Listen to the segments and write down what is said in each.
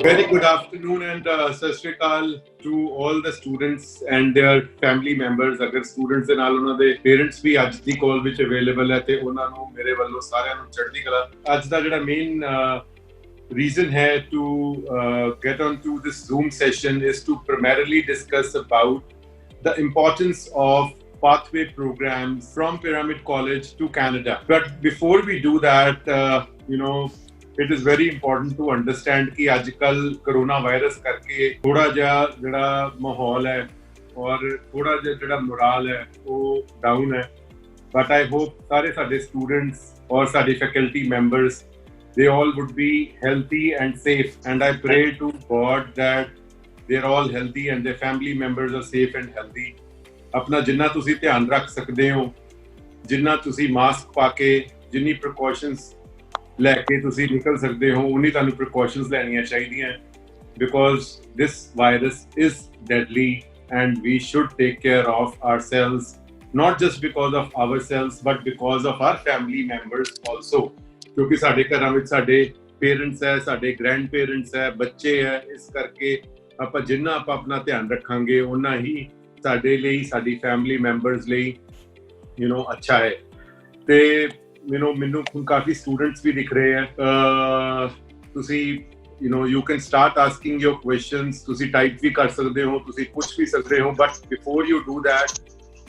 Very good afternoon and Sat Shri Akal to all the students and their family members. अगर students ਦੇ ਨਾਲ ਉਹਨਾਂ ਦੇ parents ਵੀ ਅੱਜ ਦੀ call ਵਿੱਚ available ਹੈ ਤੇ ਉਹਨਾਂ ਨੂੰ ਮੇਰੇ ਵੱਲੋਂ ਸਾਰਿਆਂ ਨੂੰ ਚੜ੍ਹਦੀ ਕਲਾ। ਅੱਜ ਦਾ ਜਿਹੜਾ main reason है to get on to this Zoom session is to primarily discuss about the importance of pathway programs from Pyramid College to Canada. But before we do that, it is very important to understand कि आजकल corona virus करके थोड़ा जिहा माहौल है और थोड़ा जिहा मोराल है वो डाउन है. But I hope सारे साडे students और साडे faculty members they all would be healthy and safe, and I pray to God that they're all healthy and their family members are safe and healthy. अपना जिन्ना तुसी ध्यान रख सकते हो, जिन्ना तुसी मास्क पाके जिन्नी प्रिकॉशनस लैके तुसी निकल सकते हो उन्नी तुहानू प्रिकॉशनस लैनियां चाहिदियां, because this virus is deadly and we should take care of ourselves, not just because of ourselves but because of our family members also. क्योंकि साडे घरां विच साडे पेरेंट्स है, साडे ग्रैंड पेरेंट्स है, बच्चे है, इस करके आपां जिन्ना आपां अपना ध्यान रखांगे उन्ना ही साडे लई साडी फैमिली मैंबर्स लई अच्छा है. ते मैनू काफ़ी स्टूडेंट्स भी दिख रहे हैं. तुसी you can start asking your questions, तुसी टाइप भी कर सकते हो, तुसी पूछ भी सकते हो, but before you do that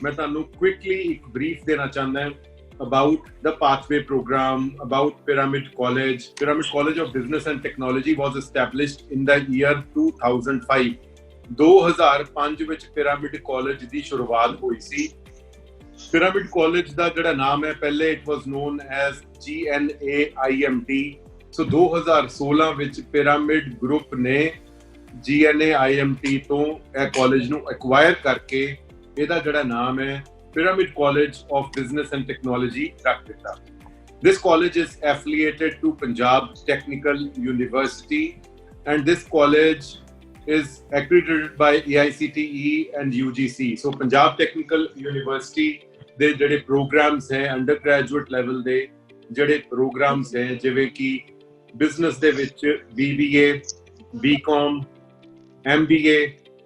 मैं तुहानू quickly एक brief देना चाहता हूं about the pathway program, about Pyramid College. Pyramid College of Business and Technology was established in the year 2005. 2005 ਵਿੱਚ Pyramid College ਦੀ ਸ਼ੁਰੂਆਤ ਹੋਈ ਸੀ. Pyramid College ਦਾ ਜਿਹੜਾ ਨਾਮ ਹੈ ਪਹਿਲੇ it was known as GNAIMT. So 2016 ਵਿੱਚ Pyramid Group ਨੇ GNAIMT ਤੋਂ ਇਹ ਕਾਲਜ ਨੂੰ ਐਕਵਾਇਰ ਕਰਕੇ ਇਹਦਾ ਜਿਹੜਾ ਨਾਮ ਹੈ Pyramid College of Business and Technology ਰੱਖ ਦਿੱਤਾ. This college is affiliated to Punjab Technical University and this college is accredited by AICTE and UGC. So Punjab Technical University ਦੇ ਜਿਹੜੇ ਪ੍ਰੋਗਰਾਮਸ ਹੈ ਅੰਡਰ ਗ੍ਰੈਜੂਏਟ ਲੈਵਲ ਦੇ ਜਿਹੜੇ programs ਹੈ ਜਿਵੇਂ ਕਿ ਬਿਜ਼ਨਸ ਦੇ ਵਿੱਚ BBA, BCom, MBA.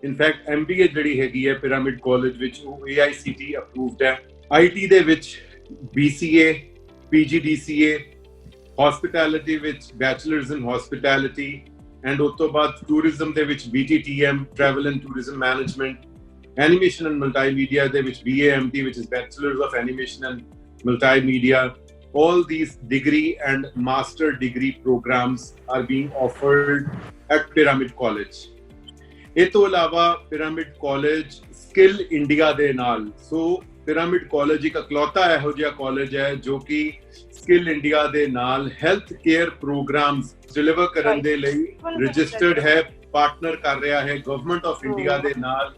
In fact MBA ਜਿਹੜੀ ਹੈਗੀ ਹੈ ਪਿਰਾਮਿਡ ਕਾਲਜ ਵਿੱਚ ਉਹ AICTE ਅਪਰੂਵਡ ਹੈ. IT ਦੇ ਵਿੱਚ BCA, PGDCA, ਹੌਸਪਿਟੈਲਿਟੀ ਵਿੱਚ ਬੈਚਲਰਸ ਇਨ ਹੌਸਪਿਟੈਲਿਟੀ ਐਂਡ ਉਸ ਤੋਂ ਬਾਅਦ ਟੂਰਿਜ਼ਮ ਦੇ ਵਿੱਚ BTTM, travel and tourism management, animation and multimedia ਦੇ ਵਿੱਚ BAMT which is bachelor's of animation and multimedia. All these degree and master degree programs are being offered at Pyramid College. ਇਹ ਤੋਂ ਇਲਾਵਾ Pyramid College Skill India ਦੇ ਨਾਲ, so Pyramid College ਇੱਕ ਇਕਲੌਤਾ ਇਹੋ ਜਿਹਾ ਕਾਲਜ ਹੈ ਜੋ ਕਿ Skill India ਦੇ ਨਾਲ ਹੈਲਥ ਕੇਅਰ ਪ੍ਰੋਗਰਾਮਸ ਡਿਲੀਵਰ ਕਰਨ ਦੇ ਲਈ ਰਜਿਸਟਰਡ ਹੈ, partner ਕਰ ਰਿਹਾ ਹੈ ਗਵਰਨਮੈਂਟ ਆਫ ਇੰਡੀਆ ਦੇ ਨਾਲ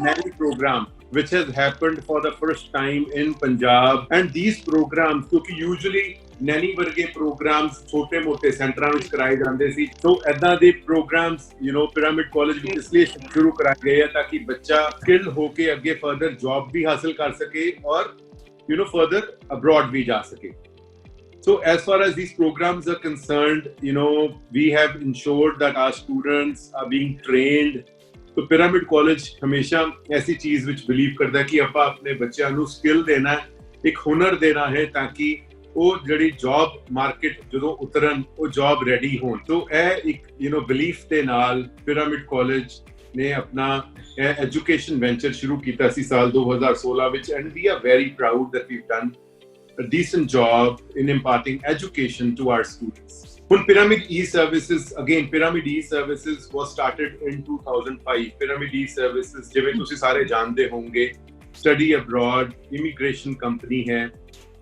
NANI program which has happened for the first time in Punjab. And these programs ਕਿਉਂਕਿ usually NANI ਵਰਗੇ programs ਛੋਟੇ ਮੋਟੇ ਸੈਂਟਰਾਂ ਵਿੱਚ ਕਰਾਏ ਜਾਂਦੇ ਸੀ, ਸੋ ਏਦਾਂ ਦੇ programs Pyramid College ਵਿੱਚ ਇਸ ਲਈ ਸ਼ੁਰੂ ਕਰਾਏ ਗਏ ਆ ਤਾਂ ਕਿ ਬੱਚਾ ਸਕਿੱਲ ਹੋ ਕੇ ਅੱਗੇ ਫਰਦਰ ਜੌਬ ਵੀ ਹਾਸਲ ਕਰ ਸਕੇ ਔਰ further abroad ਵੀ ਜਾ ਸਕੇ. So as far as these programs are concerned, we have ensured that our students are being trained. So Pyramid College हमेशा ऐसी चीज विच believe करता है कि ਆਪਾਂ ਆਪਣੇ ਬੱਚਿਆਂ ਨੂੰ skill ਦੇਣਾ ਹੈ, ਇੱਕ ਹੁਨਰ ਦੇਣਾ ਹੈ ਤਾਂ ਕਿ ਉਹ ਜਿਹੜੀ job market ਜਦੋਂ ਉਤਰਨ ਉਹ job ready ਹੋਣ. So ਇਹ ਇੱਕ belief ਦੇ ਨਾਲ Pyramid College ਨੇ ਆਪਣਾ education venture ਸ਼ੁਰੂ ਕੀਤਾ ਸੀ ਸਾਲ 2016 ਵਿੱਚ, and we are very proud that we've done a decent job in imparting education to our students. When Pyramid E-Services, again, Pyramid E-Services was started in 2005. Pyramid E-Services, ਜਿਵੇਂ ਤੁਸੀਂ ਸਾਰੇ ਜਾਣਦੇ ਹੋਵੋਗੇ, study abroad immigration company ਹੈ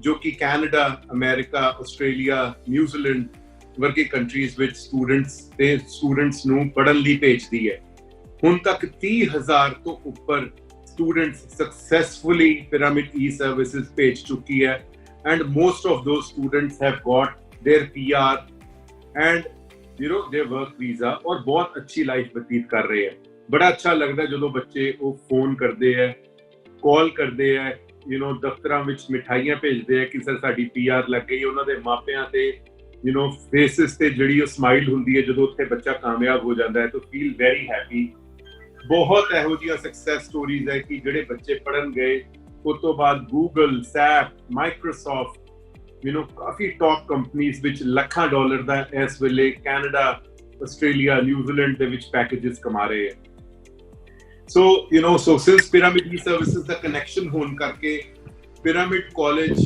ਜੋ ਕਿ Canada, America, Australia, New Zealand ਵਰਗੇ countries ਵਿੱਚ ਸਟੂਡੈਂਟਸ ਨੂੰ ਪੜ੍ਹਨ ਲਈ ਭੇਜਦੀ ਹੈ. ਹੁਣ ਤੱਕ 30,000 ਤੋਂ ਉੱਪਰ ਸਟੂਡੈਂਟਸ ਸਕਸੈਸਫੁਲੀ Pyramid E-Services ਭੇਜ ਚੁੱਕੀ ਹੈ. And most of those students have got their PR and their work visa और बहुत अच्छी लाइफ बतीत कर रहे हैं. बड़ा अच्छा लगता है ਜਦੋਂ ਬੱਚੇ ਉਹ ਫੋਨ ਕਰਦੇ ਹੈ, ਕਾਲ ਕਰਦੇ ਹੈ, ਦਫ਼ਤਰਾਂ ਵਿੱਚ ਮਿਠਾਈਆਂ ਭੇਜਦੇ ਹੈ ਕਿ ਸਰ ਸਾਡੀ PR ਲੱਗ ਗਈ. ਉਹਨਾਂ ਦੇ ਮਾਪਿਆਂ ਤੇ ਯੂ نو ਫੇਸਿਸ ਤੇ ਜਿਹੜੀ ਉਹ ਸਮਾਈਲ ਹੁੰਦੀ ਹੈ ਜਦੋਂ ਉੱਥੇ ਬੱਚਾ ਕਾਮਯਾਬ ਹੋ ਜਾਂਦਾ ਹੈ ਤਾਂ ਫੀਲ ਵੈਰੀ ਹੈਪੀ। ਬਹੁਤ ਇਹੋ ਜਿਹੀਆਂ ਸਕਸੈਸ ਸਟੋਰੀਜ਼ ਹੈ ਕਿ ਜਿਹੜੇ ਬੱਚੇ ਪੜ੍ਹਨ ਗਏ ਉਸ ਤੋਂ ਬਾਅਦ Google, sap, Microsoft, you know coffee top companies ਵਿੱਚ ਲੱਖਾਂ ਡਾਲਰ ਦਾ ਇਸ ਵੇਲੇ ਕੈਨੇਡਾ, ਆਸਟ੍ਰੇਲੀਆ, ਨਿਊਜ਼ੀਲੈਂਡ ਦੇ ਵਿੱਚ ਪੈਕੇजेस ਕਮਾ ਰਹੇ ਹੈ। So you know so since pyramid E services the connection ਹੋਣ ਕਰਕੇ pyramid college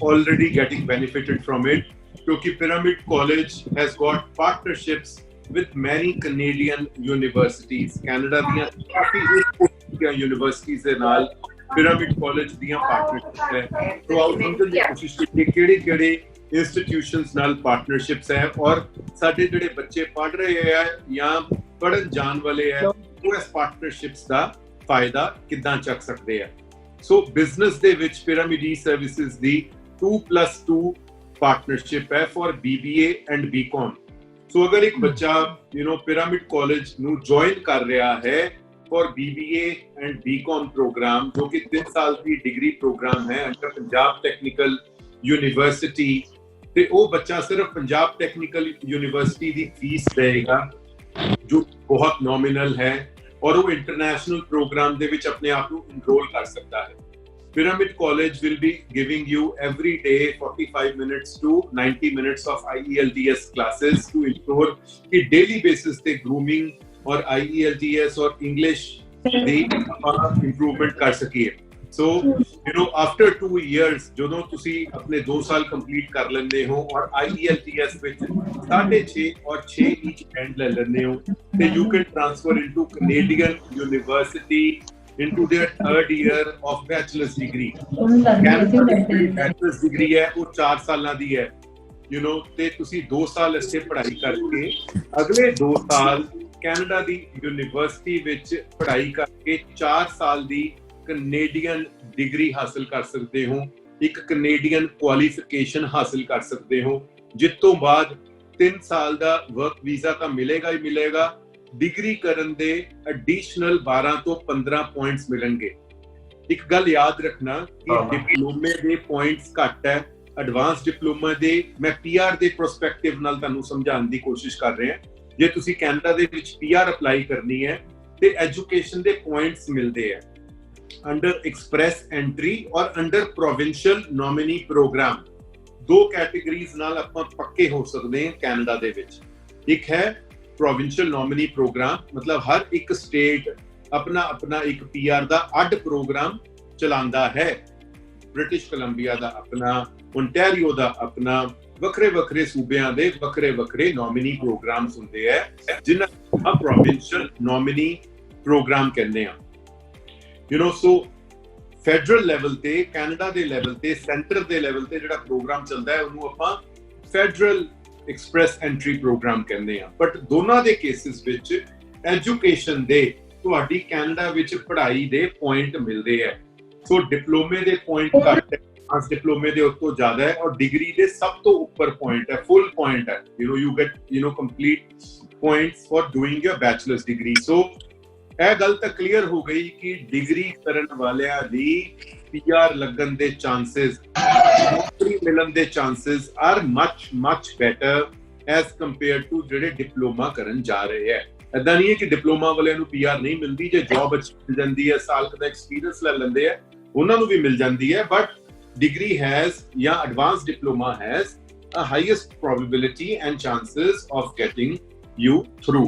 already getting benefited from it, क्योंकि Pyramid College has got partnerships with many Canadian universities. Canada ਦੀਆਂ ਕਾਫੀ universities ਦੇ ਨਾਲ Pyramid College ਦੀਆਂ partnerships ਹੈ। तो ਆਓ ਸਮਝਣ ਦੀ ਕੋਸ਼ਿਸ਼ ਕਰੀਏ ਕਿਹੜੇ institutions ਨਾਲ partnerships ਹੈ ਔਰ ਸਾਡੇ ਜਿਹੜੇ ਬੱਚੇ ਪੜ੍ਹ ਰਹੇ ਹੈ ਜਾਂ ਪੜ੍ਹਨ ਜਾਣ ਵਾਲੇ ਹੈ ਉਹ ਇਸ partnerships ਦਾ ਫਾਇਦਾ ਕਿੱਦਾਂ ਚੱਕ ਸਕਦੇ ਆ। ਸੋ ਬਿਜ਼ਨਸ ਦੇ ਵਿੱਚ Pyramid E-Services ਦੀ 2+2 ਪਾਰਟਨਰਸ਼ਿਪ ਹੈ for BBA and BCom। So ਅਗਰ ਇੱਕ ਬੱਚਾ ਯੂ نو ਪਿਰਾਮਿਡ ਕਾਲਜ ਨੂੰ ਜੁਆਇਨ ਕਰ ਰਿਹਾ ਹੈ for BBA and BCom program, ਜੋ ਕਿ 3 ਸਾਲ ਦੀ ਡਿਗਰੀ ਪ੍ਰੋਗਰਾਮ ਹੈ ਅੰਡਰ ਪੰਜਾਬ ਟੈਕਨੀਕਲ ਯੂਨੀਵਰਸਿਟੀ, ਤੇ ਉਹ ਬੱਚਾ ਸਿਰਫ ਪੰਜਾਬ ਟੈਕਨੀਕਲ ਯੂਨੀਵਰਸਿਟੀ ਦੀ ਫੀਸ ਦੇਗਾ ਜੋ ਬਹੁਤ ਨੋਮੀਨਲ ਹੈ ਔਰ ਉਹ ਇੰਟਰਨੈਸ਼ਨਲ ਪ੍ਰੋਗਰਾਮ ਦੇ ਵਿੱਚ ਆਪਣੇ ਆਪ ਨੂੰ ਇਨਰੋਲ ਕਰ ਸਕਦਾ ਹੈ। Pyramid College will be giving you every day 45 minutes to 90 minutes of IELTS classes to ensure कि daily basis पे grooming और IELTS और English ਦੀ improvement ਕਰ ਸਕੀਏ। So you know after 2 years ਜਦੋਂ ਤੁਸੀਂ ਆਪਣੇ 2 ਸਾਲ complete ਕਰ ਲੈਂਦੇ ਹੋ ਔਰ IELTS ਵਿੱਚ 6.5 ਔਰ 6 each band ਲੈ ਲੈਂਦੇ ਹੋ ਤੇ you can transfer into Canadian University into their 3rd year of bachelor's degree। bachelor's degree ਹੈ ਉਹ 4 ਸਾਲਾਂ ਦੀ ਹੈ ਯੂ نو ਤੇ ਤੁਸੀਂ 2 ਸਾਲ ਇੱਥੇ ਪੜ੍ਹਾਈ ਕਰਕੇ ਅਗਲੇ 2 ਸਾਲ ਕੈਨੇਡਾ ਦੀ ਯੂਨੀਵਰਸਿਟੀ ਵਿੱਚ ਪੜ੍ਹਾਈ ਕਰਕੇ 4 ਸਾਲ ਦੀ ਕੈਨੇਡੀਅਨ ਡਿਗਰੀ ਹਾਸਲ ਕਰ ਸਕਦੇ ਹੋ, ਇੱਕ ਕੈਨੇਡੀਅਨ ਕੁਆਲੀਫਿਕੇਸ਼ਨ ਹਾਸਲ ਕਰ ਸਕਦੇ ਹੋ, ਜਿਸ ਤੋਂ ਬਾਅਦ 3 ਸਾਲ ਦਾ ਵਰਕ ਵੀਜ਼ਾ ਤਾਂ ਮਿਲੇਗਾ ਹੀ ਮਿਲੇਗਾ, ਡਿਗਰੀ ਕਰਨ ਦੇ ਐਡੀਸ਼ਨਲ 12 ਤੋਂ 15 ਪੁਆਇੰਟਸ ਮਿਲਣਗੇ। ਇੱਕ ਗੱਲ ਯਾਦ ਰੱਖਣਾ ਕਿ ਡਿਪਲੋਮੇ ਦੇ ਪੁਆਇੰਟਸ ਘੱਟ ਹੈ, ਐਡਵਾਂਸ ਡਿਪਲੋਮਾ ਦੇ ਮੈਂ PR ਦੇ ਪ੍ਰਸਪੈਕਟਿਵ ਨਾਲ ਤੁਹਾਨੂੰ ਸਮਝਾਉਣ ਦੀ ਕੋਸ਼ਿਸ਼ ਕਰ ਰਿਹਾ। ਜੇ ਤੁਸੀਂ ਕੈਨੇਡਾ ਦੇ ਵਿੱਚ PR ਅਪਲਾਈ ਕਰਨੀ ਹੈ ਤੇ ਐਜੂਕੇਸ਼ਨ ਦੇ ਪੁਆਇੰਟਸ ਮਿਲਦੇ ਹੈ ਅੰਡਰ ਐਕਸਪ੍ਰੈਸ ਐਂਟਰੀ ਔਰ under provincial nominee program. 2 categories ਨਾਲ ਆਪਾਂ ਪੱਕੇ ਹੋ ਸਕਦੇ ਹਾਂ ਕੈਨੇਡਾ ਦੇ ਵਿੱਚ। ਇੱਕ ਹੈ ਪ੍ਰੋਵਿੰਸ਼ੀਅਲ ਨੋਮੀਨੀ ਪ੍ਰੋਗਰਾਮ, ਮਤਲਬ ਹਰ ਇੱਕ ਸਟੇਟ ਆਪਣਾ ਇੱਕ PR ਦਾ ਅੱਡ ਪ੍ਰੋਗਰਾਮ ਚਲਾਉਂਦਾ ਹੈ। ਬ੍ਰਿਟਿਸ਼ ਕੋਲੰਬੀਆ ਦਾ ਆਪਣਾ, ਓਨਟਾਰੀਓ ਦਾ ਆਪਣਾ, ਵੱਖਰੇ ਸੂਬਿਆਂ ਦੇ ਵੱਖਰੇ ਨੋਮੀਨੀ ਪ੍ਰੋਗਰਾਮਸ ਹੁੰਦੇ ਹੈ ਜਿਨ੍ਹਾਂ ਨੂੰ ਪ੍ਰੋਵਿੰਸ਼ੀਅਲ ਨੋਮੀਨੀ ਪ੍ਰੋਗਰਾਮ ਕਹਿੰਦੇ ਆ। You know so federal level ਤੇ, ਕੈਨੇਡਾ ਦੇ ਲੈਵਲ ਤੇ, ਸੈਂਟਰ ਦੇ ਲੈਵਲ ਤੇ ਜਿਹੜਾ ਪ੍ਰੋਗਰਾਮ ਚੱਲਦਾ ਹੈ ਉਹਨੂੰ ਆਪਾਂ ਫੈਡਰਲ ਐਕਸਪ੍ਰੈਸ ਐਂਟਰੀ ਪ੍ਰੋਗਰਾਮ ਕਹਿੰਦੇ ਆ। ਬਟ ਦੋਨਾਂ ਦੇ ਕੇਸਿਸ ਵਿੱਚ ਐਜੂਕੇਸ਼ਨ ਦੇ ਤੁਹਾਡੀ ਕੈਨੇਡਾ ਵਿੱਚ ਪੜ੍ਹਾਈ ਦੇ ਪੁਆਇੰਟ ਮਿਲਦੇ ਹੈ। ਸੋ ਡਿਪਲੋਮੇ ਦੇ ਪੁਆਇੰਟ ਘੱਟ ਹੈ, ਅੱਜ ਡਿਪਲੋਮੇ ਦੇ ਉਸ ਤੋਂ ਜ਼ਿਆਦਾ ਹੈ ਔਰ ਡਿਗਰੀ ਦੇ ਸਭ ਤੋਂ ਉੱਪਰ ਪੁਆਇੰਟ ਹੈ, ਫੁੱਲ ਪੁਆਇੰਟ ਹੈ। You get complete points for doing your bachelors degree. So ਇਹ ਗੱਲ ਤਾਂ ਕਲੀਅਰ ਹੋ ਗਈ ਕਿ ਡਿਗਰੀ ਕਰਨ ਵਾਲਿਆਂ ਦੀ PR ਲੱਗਣ ਦੇ ਚਾਂਸਸ, ਨੌਕਰੀ ਮਿਲਣ ਦੇ chances are much better as compare to ਜਿਹੜੇ ਡਿਪਲੋਮਾ ਕਰਨ ਜਾ ਰਹੇ ਹੈ। ਏਦਾਂ ਨਹੀਂ ਹੈ ਕਿ ਡਿਪਲੋਮਾ ਵਾਲਿਆਂ ਨੂੰ PR ਨਹੀਂ ਮਿਲਦੀ, ਜੇ ਜੌਬ ਅੱਛੀ ਮਿਲ ਜਾਂਦੀ ਹੈ, ਸਾਲ ਦਾ ਐਕਸਪੀਰੀਅੰਸ ਲੈ ਲੈਂਦੇ ਆ, ਉਹਨਾਂ ਨੂੰ ਵੀ ਮਿਲ ਜਾਂਦੀ ਹੈ। ਬਟ ਡਿਗਰੀ ਹੈਜ਼ ਜਾਂ advance diploma has a highest probability and chances of getting you through,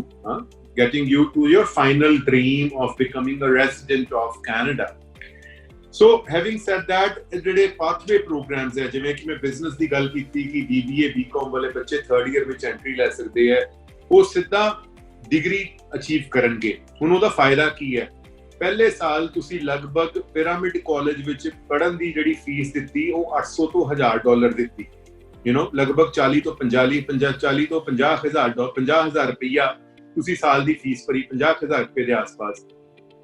getting you to your final dream of becoming a resident of Canada. So having said that, ਜਿਹੜੇ pathway programs ਹੈ, ਜਿਵੇਂ ਕਿ ਮੈਂ business ਦੀ ਗੱਲ ਕੀਤੀ ਕਿ BBA BCom ਵਾਲੇ ਬੱਚੇ 3rd year ਵਿੱਚ ਐਂਟਰੀ ਲੈ ਸਕਦੇ ਹੈ, ਉਹ ਸਿੱਧਾ ਡਿਗਰੀ ਅਚੀਵ ਕਰਨਗੇ। ਹੁਣ ਉਹਦਾ ਫਾਇਦਾ ਕੀ ਹੈ? ਪਹਿਲੇ ਸਾਲ ਤੁਸੀਂ ਲਗਭਗ ਪਿਰਾਮਿਡ ਕਾਲਜ ਵਿੱਚ ਪੜ੍ਹਨ ਦੀ ਜਿਹੜੀ ਫੀਸ ਦਿੱਤੀ ਉਹ $800 ਤੋਂ $1000 ਦਿੱਤੀ। ਯੂ نو ਲਗਭਗ 40 ਤੋਂ 50,000 ਰੁਪਈਆ ਤੁਸੀਂ ਸਾਲ ਦੀ ਫੀਸ ਭਰੀ, 50,000 ਰੁਪਏ ਦੇ ਆਸ-ਪਾਸ।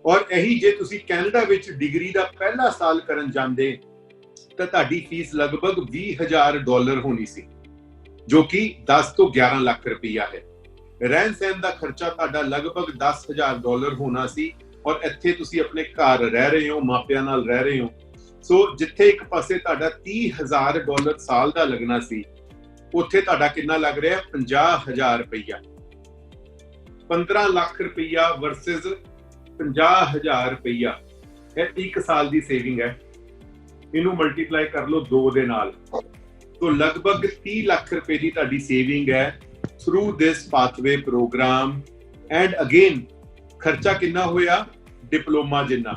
ਔਰ ਇਹੀ ਜੇ ਤੁਸੀਂ ਕੈਨੇਡਾ ਵਿੱਚ ਡਿਗਰੀ ਦਾ ਪਹਿਲਾ ਸਾਲ ਕਰਨ ਜਾਂਦੇ ਤਾਂ ਤੁਹਾਡੀ ਫੀਸ ਲਗਭਗ $20,000 ਹੋਣੀ ਸੀ, ਜੋ ਕਿ 10 ਤੋਂ 11 ਲੱਖ ਰੁਪਈਆ ਹੈ। ਰਹਿਣ ਸਹਿਣ ਦਾ ਖਰਚਾ ਤੁਹਾਡਾ ਲਗਭਗ $10,000 ਹੋਣਾ ਸੀ ਔਰ ਇੱਥੇ ਤੁਸੀਂ ਆਪਣੇ ਘਰ ਰਹਿ ਰਹੇ ਹੋ, ਮਾਪਿਆਂ ਨਾਲ ਰਹਿ ਰਹੇ ਹੋ। ਸੋ ਜਿੱਥੇ ਇੱਕ ਪਾਸੇ ਤੁਹਾਡਾ $30,000 ਸਾਲ ਦਾ ਲੱਗਣਾ ਸੀ, ਉੱਥੇ ਤੁਹਾਡਾ ਕਿੰਨਾ ਲੱਗ ਰਿਹਾ? 50,000 ਰੁਪਈਆ। 15 ਲੱਖ ਰੁਪਈਆ ਵਰਸਸ 50,000 ਰੁਪਈਆ, ਇਹ 1 ਸਾਲ ਦੀ ਸੇਵਿੰਗ ਹੈ। ਇਹਨੂੰ ਮਲਟੀਪਲਾਈ ਕਰ ਲਓ 2 ਦੇ ਨਾਲ, तो लगभग 30 लाख रुपए की ਤੁਹਾਡੀ ਸੇਵਿੰਗ ਹੈ through this pathway program. And again खर्चा कितना होया? डिप्लोमा जिन्ना।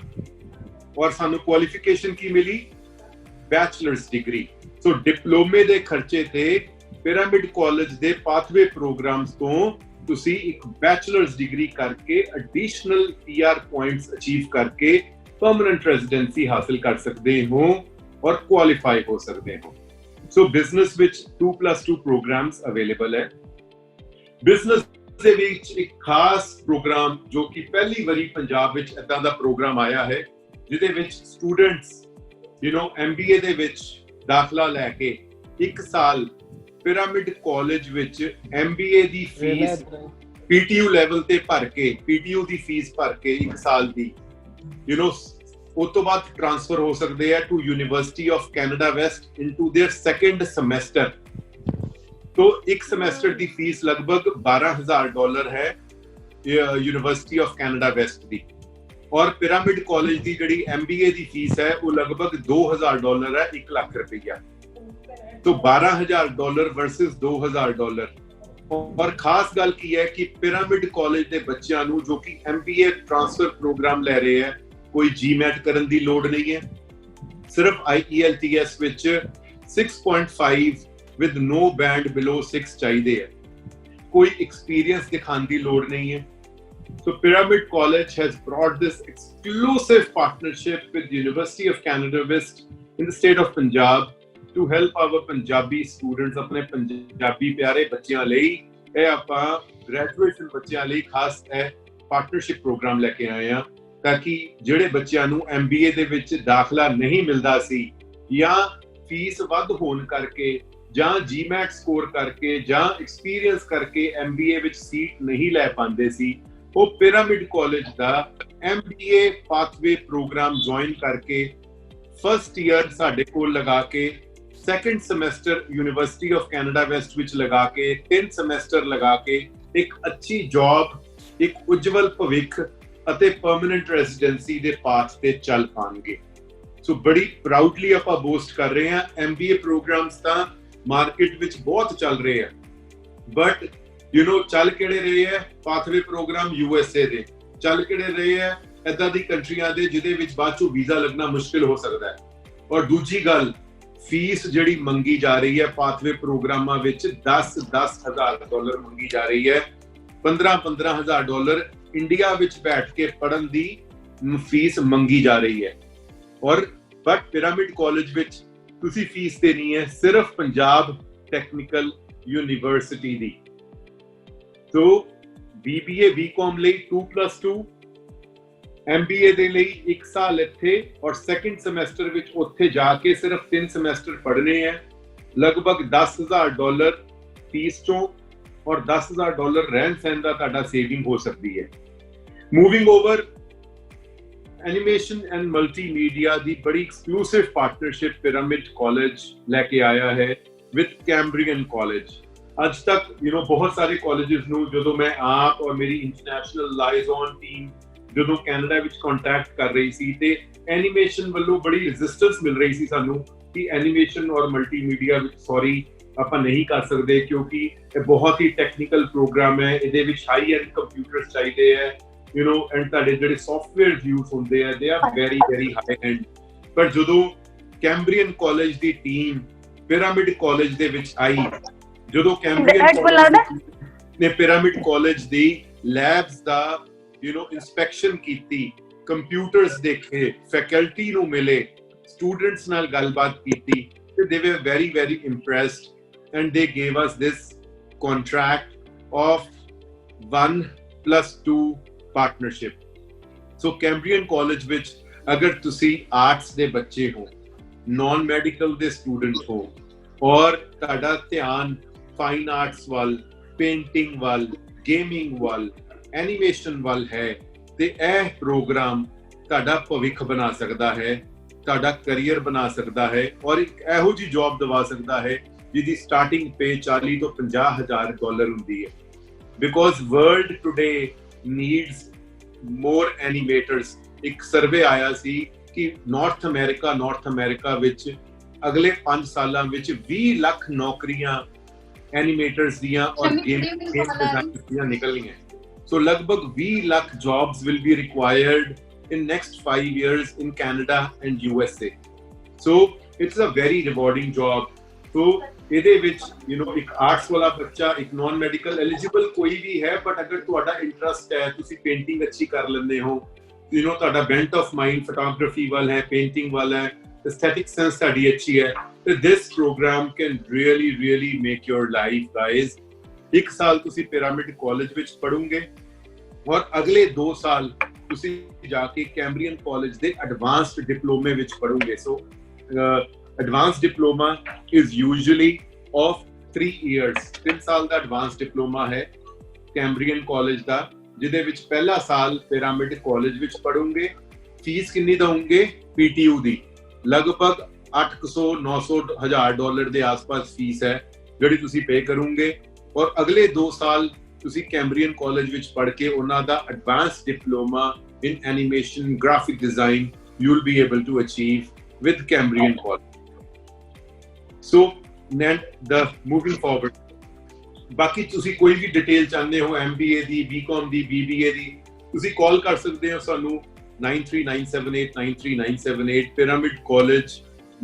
और सानू क्वालिफिकेशन की मिली? Bachelors degree. सो डिप्लोमे दे खर्चे ते पिरामिड कॉलेज दे पाथवे प्रोग्राम्स तो तुसी एक बैचलर्स डिग्री करके एडिशनल PR पॉइंट्स अचीव करके परमानेंट रेजिडेंसी हासिल कर सकते हो और क्वालिफाई हो सकते हो। So business ਵਿੱਚ 2+2 programs available ਹੈ। business ਦੇ ਵਿੱਚ ਇੱਕ ਖਾਸ ਪ੍ਰੋਗਰਾਮ ਜੋ ਕਿ ਪਹਿਲੀ ਵਾਰੀ ਪੰਜਾਬ ਵਿੱਚ ਇਦਾਂ ਦਾ ਪ੍ਰੋਗਰਾਮ ਆਇਆ ਹੈ, ਜਿਹਦੇ ਵਿੱਚ ਸਟੂਡੈਂਟਸ MBA ਦੇ ਵਿੱਚ ਦਾਖਲਾ ਲੈ ਕੇ 1 ਸਾਲ ਪਿਰਾਮਿਡ ਕਾਲਜ ਵਿੱਚ MBA ਦੀ ਫੀਸ PTU ਲੈਵਲ ਤੇ ਭਰ ਕੇ, PTU ਦੀ ਫੀਸ ਭਰ ਕੇ 1 ਸਾਲ ਦੀ ਉਸ ਤੋਂ ਬਾਅਦ ਟ੍ਰਾਂਸਫਰ ਹੋ ਸਕਦੇ ਆ to university of Canada west into their second semester. तो एक सेमेस्टर ਦੀ ਫੀਸ ਲਗਭਗ $12,000 ਹੈ ਯੂਨੀਵਰਸਿਟੀ ਆਫ ਕੈਨੇਡਾ ਵੈਸਟ ਦੀ। ਔਰ ਪਿਰਾਮਿਡ ਕਾਲਜ ਦੀ ਜਿਹੜੀ MBA ਦੀ ਫੀਸ ਹੈ ਉਹ ਲਗਭਗ $2,000 ਹੈ, 1 ਲੱਖ ਰੁਪਈਆ। तो $12,000 वर्सेस $2,000। और खास गल की है कि पिरामिड कॉलेज ਦੇ ਬੱਚਿਆਂ ਨੂੰ ਜੋ ਕਿ MBA ट्रांसफर प्रोग्राम ਲੈ ਰਹੇ ਹੈ, कोई GMAT ਕਰਨ ਦੀ ਲੋੜ ਨਹੀਂ ਹੈ, ਸਿਰਫ IELTS ਵਿੱਚ 6.5 with no band below 6 ਚਾਹੀਦੇ ਹੈ, ਕੋਈ ਐਕਸਪੀਰੀਅੰਸ ਦਿਖਾਉਣ ਦੀ ਲੋੜ ਨਹੀਂ ਹੈ। So Pyramid College has brought this exclusive partnership with the University of Canada West in the state of Punjab to help our Punjabi students, ਆਪਣੇ ਪੰਜਾਬੀ ਪਿਆਰੇ ਬੱਚਿਆਂ ਲਈ ਇਹ ਆਪਾਂ ਗ੍ਰੈਜੂਏਸ਼ਨ ਬੱਚਿਆਂ ਲਈ ਖਾਸ ਇਹ ਪਾਰਟਨਰਸ਼ਿਪ ਪ੍ਰੋਗਰਾਮ ਲੈ ਕੇ ਆਏ ਹਾਂ, ताकि ਜਿਹੜੇ ਬੱਚਿਆਂ ਨੂੰ MBA ਦੇ ਵਿੱਚ ਦਾਖਲਾ ਨਹੀਂ ਮਿਲਦਾ ਸੀ ਜਾਂ ਫੀਸ ਵੱਧ ਹੋਣ ਕਰਕੇ ਜਾਂ GMAT ਸਕੋਰ ਕਰਕੇ ਜਾਂ ਐਕਸਪੀਰੀਅੰਸ ਕਰਕੇ MBA ਵਿੱਚ ਸੀਟ ਨਹੀਂ ਲੈ ਪਾਉਂਦੇ ਸੀ, ਉਹ ਪਿਰਾਮਿਡ ਕਾਲਜ ਦਾ MBA ਪਾਥਵੇ ਪ੍ਰੋਗਰਾਮ ਜੁਆਇਨ ਕਰਕੇ ਫਸਟ ਈਅਰ ਸਾਡੇ ਕੋਲ ਲਗਾ ਕੇ, second semester university of Canada West ਵਿੱਚ ਲਗਾ ਕੇ, 3 ਸਮੈਸਟਰ ਲਗਾ ਕੇ ਇੱਕ ਅੱਛੀ ਜੌਬ, ਇੱਕ ਉਜਵਲ ਭਵਿੱਖ ਅਤੇ ਪਰਮਨੈਂਟ ਰੈਜ਼ੀਡੈਂਸੀ ਦੇ ਪਾਥ ਤੇ ਚੱਲ ਪਾਣਗੇ। ਸੋ ਬੜੀ ਪ੍ਰਾਊਡਲੀ ਆਪਾਂ ਬੋਸਟ ਕਰ ਰਹੇ ਹਾਂ। MBA ਪ੍ਰੋਗਰਾਮਸ ਤਾਂ ਮਾਰਕੀਟ ਵਿੱਚ ਬਹੁਤ ਚੱਲ ਰਹੇ ਆ, ਬਟ ਚੱਲ ਕਿਹੜੇ ਰਹੇ ਹੈ ਪਾਥਵੇ ਪ੍ਰੋਗਰਾਮ? USA ਦੇ ਚੱਲ ਕਿਹੜੇ ਰਹੇ ਹੈ? ਏਦਾਂ ਦੀ ਕੰਟਰੀਆਂ ਦੇ ਜਿਹਦੇ ਵਿੱਚ ਬਾਅਦ ਚੋਂ ਵੀਜ਼ਾ ਲੱਗਣਾ ਮੁਸ਼ਕਿਲ ਹੋ ਸਕਦਾ ਹੈ। ਔਰ ਦੂਜੀ ਗੱਲ, ਫੀਸ ਜਿਹੜੀ ਮੰਗੀ ਜਾ ਰਹੀ ਹੈ ਪਾਥਵੇ ਪ੍ਰੋਗਰਾਮਾਂ ਵਿੱਚ $10,000 ਮੰਗੀ ਜਾ ਰਹੀ ਹੈ। $15,000 ਇੰਡੀਆ ਵਿੱਚ ਬੈਠ ਕੇ ਪੜ੍ਹਨ ਦੀ ਫੀਸ ਮੰਗੀ ਜਾ ਰਹੀ ਹੈ। ਔਰ ਬਟ ਪਿਰਾਮਿਡ ਕਾਲਜ ਵਿੱਚ ਤੁਸੀਂ ਫੀਸ ਦੇਣੀ ਹੈ ਸਿਰਫ ਪੰਜਾਬ ਟੈਕਨੀਕਲ ਯੂਨੀਵਰਸਿਟੀ ਦੀ। ਸੋ BBA BCom ਲਈ 2+2, MBA ਦੇ ਲਈ 1 ਸਾਲ ਇੱਥੇ ਔਰ ਸੈਕੰਡ ਸਮੈਸਟਰ ਵਿੱਚ ਉੱਥੇ ਜਾ ਕੇ ਸਿਰਫ 3 ਸਮੈਸਟਰ ਪੜ੍ਹਨੇ ਹੈ। ਲਗਭਗ $10,000 ਫੀਸ ਚੋਂ ਔਰ $10,000 ਰਹਿਣ ਸਹਿਣ ਦਾ ਤੁਹਾਡਾ ਸੇਵਿੰਗ ਹੋ ਸਕਦੀ ਹੈ। Moving over, animation and multimedia ਦੀ ਬੜੀ ਐਕਸਕਲੂਸਿਵ ਪਾਰਟਨਰਸ਼ਿਪ ਪਿਰਾਮਿਡ ਕਾਲਜ ਲੈ ਕੇ ਆਇਆ ਹੈ ਵਿਦ ਕੈਂਬਰੀਅਨ ਕਾਲਜ। ਅੱਜ ਤੱਕ ਬਹੁਤ ਸਾਰੇ ਕਾਲਜਸ ਨੂੰ ਜਦੋਂ ਮੈਂ ਆਪ ਔਰ ਮੇਰੀ ਇੰਟਰਨੈਸ਼ਨਲ ਲਾਇਜ਼ਨ ਟੀਮ ਜਦੋਂ ਕੈਨੇਡਾ ਵਿੱਚ ਕੰਟੈਕਟ ਕਰ ਰਹੀ ਸੀ ਤੇ ਐਨੀਮੇਸ਼ਨ ਵੱਲੋਂ ਬੜੀ ਰੈਜ਼ਿਸਟੈਂਸ ਮਿਲ ਰਹੀ ਸੀ ਸਾਨੂੰ ਕਿ ਐਨੀਮੇਸ਼ਨ ਔਰ ਮਲਟੀਮੀਡੀਆ ਵਿੱਚ ਆਪਾਂ ਨਹੀਂ ਕਰ ਸਕਦੇ ਕਿਉਂਕਿ ਇਹ ਬਹੁਤ ਹੀ ਟੈਕਨੀਕਲ ਪ੍ਰੋਗਰਾਮ ਹੈ, ਇਹਦੇ ਵਿੱਚ ਹਾਈ ਐਂਡ ਕੰਪਿਊਟਰਸ ਚਾਹੀਦੇ ਹੈ ਐਂਡ ਤੁਹਾਡੇ ਜਿਹੜੇ ਸੌਫਟਵੇਅਰ ਯੂਜ਼ ਹੁੰਦੇ ਆ they are very very high end. ਪਰ ਜਦੋਂ ਕੈਂਬਰੀਅਨ ਕਾਲਜ ਦੀ ਟੀਮ ਪਿਰਾਮਿਡ ਕਾਲਜ ਦੇ ਵਿੱਚ ਆਈ, ਜਦੋਂ ਕੈਂਬਰੀਅਨ ਨੇ ਪਿਰਾਮਿਡ ਕਾਲਜ ਦੀ ਲੈਬਸ ਦਾ ਇੰਸਪੈਕਸ਼ਨ ਕੀਤੀ, ਕੰਪਿਊਟਰਸ ਦੇਖੇ, ਫੈਕਲਟੀ ਨੂੰ ਮਿਲੇ, ਸਟੂਡੈਂਟਸ ਨਾਲ ਗੱਲਬਾਤ ਕੀਤੀ, they were very very impressed and they gave us this contract of 1+2 partnership. So Cambrian College ਵਿੱਚ ਅਗਰ ਤੁਸੀਂ ਆਰਟਸ ਦੇ ਬੱਚੇ ਹੋ, ਨਾਨ ਮੈਡੀਕਲ ਦੇ ਸਟੂਡੈਂਟ ਹੋ ਔਰ ਤੁਹਾਡਾ ਧਿਆਨ ਫਾਈਨ ਆਰਟਸ ਵੱਲ, ਪੇਂਟਿੰਗ ਵੱਲ, ਗੇਮਿੰਗ ਵੱਲ, ਐਨੀਮੇਸ਼ਨ ਵੱਲ ਹੈ ਤੇ ਇਹ ਪ੍ਰੋਗਰਾਮ ਤੁਹਾਡਾ ਭਵਿੱਖ ਬਣਾ ਸਕਦਾ ਹੈ, ਤੁਹਾਡਾ ਕੈਰੀਅਰ ਬਣਾ ਸਕਦਾ ਹੈ ਔਰ ਇੱਕ ਇਹੋ ਜਿਹੀ ਜੌਬ ਦਿਵਾ ਸਕਦਾ ਹੈ ਜਿਹਦੀ ਸਟਾਰਟਿੰਗ ਪੇ 40 ਤੋਂ $50,000 ਹੁੰਦੀ ਹੈ। ਬਿਕੋਜ਼ ਵਰਲਡ ਟੁਡੇ ਨੀਡਸ ਮੋਰ ਐਨੀਮੇਟਰਸ। ਇੱਕ ਸਰਵੇ ਆਇਆ ਸੀ ਕਿ ਨਾਰਥ ਅਮਰੀਕਾ ਵਿੱਚ ਅਗਲੇ 5 ਸਾਲਾਂ ਵਿੱਚ 20 ਲੱਖ ਨੌਕਰੀਆਂ ਐਨੀਮੇਟਰਸ ਦੀਆਂ ਔਰ ਗੇਮ ਡਿਜ਼ਾਈਨਰਸ ਦੀਆਂ ਨਿਕਲਣੀਆਂ। ਸੋ ਲਗਭਗ 20 lakh jobs will be required in next 5 years in Canada and USA. So it's a very rewarding job. So ਇਹਦੇ ਵਿੱਚ ਇੱਕ ਆਰਟਸ ਵਾਲਾ ਬੱਚਾ, ਇੱਕ ਨਾਨ ਮੈਡੀਕਲ ਐਲੀਜੀਬਲ ਕੋਈ ਵੀ ਹੈ, ਬਟ ਅਗਰ ਤੁਹਾਡਾ ਇੰਟਰਸਟ ਹੈ, ਤੁਸੀਂ ਪੇਂਟਿੰਗ ਅੱਛੀ ਕਰ ਲੈਂਦੇ ਹੋ, ਤੁਹਾਡਾ ਬੈਂਟ ਆਫ ਮਾਈਂਡ ਫੋਟੋਗ੍ਰਾਫੀ ਵੱਲ ਹੈ, ਪੇਂਟਿੰਗ ਵੱਲ ਹੈ, ਐਸਥੈਟਿਕ ਸੈਂਸ ਤੁਹਾਡੀ ਅੱਛੀ ਹੈ, ਤੇ this program can really make your life, guys. 1 ਸਾਲ ਤੁਸੀਂ ਪਿਰਾਮਿਡ ਕਾਲਜ ਵਿੱਚ ਪੜੋਗੇ ਔਰ ਅਗਲੇ 2 ਸਾਲ ਤੁਸੀਂ ਜਾ ਕੇ ਕੈਂਬਰੀਅਨ ਕਾਲਜ ਦੇ ਐਡਵਾਂਸਡ ਡਿਪਲੋਮੇ ਵਿੱਚ ਪੜੋਗੇ। So advanced diploma is usually of 3 years। 3 ਸਾਲ ਦਾ ਐਡਵਾਂਸਡ ਡਿਪਲੋਮਾ ਹੈ ਕੈਂਬਰੀਅਨ ਕਾਲਜ ਦਾ, ਜਿਹਦੇ ਵਿੱਚ ਪਹਿਲਾ ਸਾਲ ਪਿਰਾਮਿਡ ਕਾਲਜ ਵਿੱਚ ਪੜੋਗੇ। ਫੀਸ ਕਿੰਨੀ ਦਵੋਗੇ? PTU ਦੀ ਲਗਭਗ $800-900 ਦੇ ਆਸ-ਪਾਸ ਫੀਸ ਹੈ ਜਿਹੜੀ ਤੁਸੀਂ ਪੇ ਕਰੋਗੇ। ਔਰ ਅਗਲੇ 2 ਸਾਲ ਤੁਸੀਂ ਕੈਂਬਰੀਅਨ ਕਾਲਜ ਵਿੱਚ ਪੜ੍ਹ ਕੇ ਉਹਨਾਂ ਦਾ advanced diploma in animation graphic design you will be able to achieve with Cambrian College. So the moving forward, ਬਾਕੀ ਤੁਸੀਂ ਕੋਈ ਵੀ ਡਿਟੇਲ ਚਾਹੁੰਦੇ ਹੋ MBA ਦੀ, BCom ਦੀ, BBA ਦੀ, ਤੁਸੀਂ ਕਾਲ ਕਰ ਸਕਦੇ ਹੋ ਸਾਨੂੰ 9397893978। Pyramid college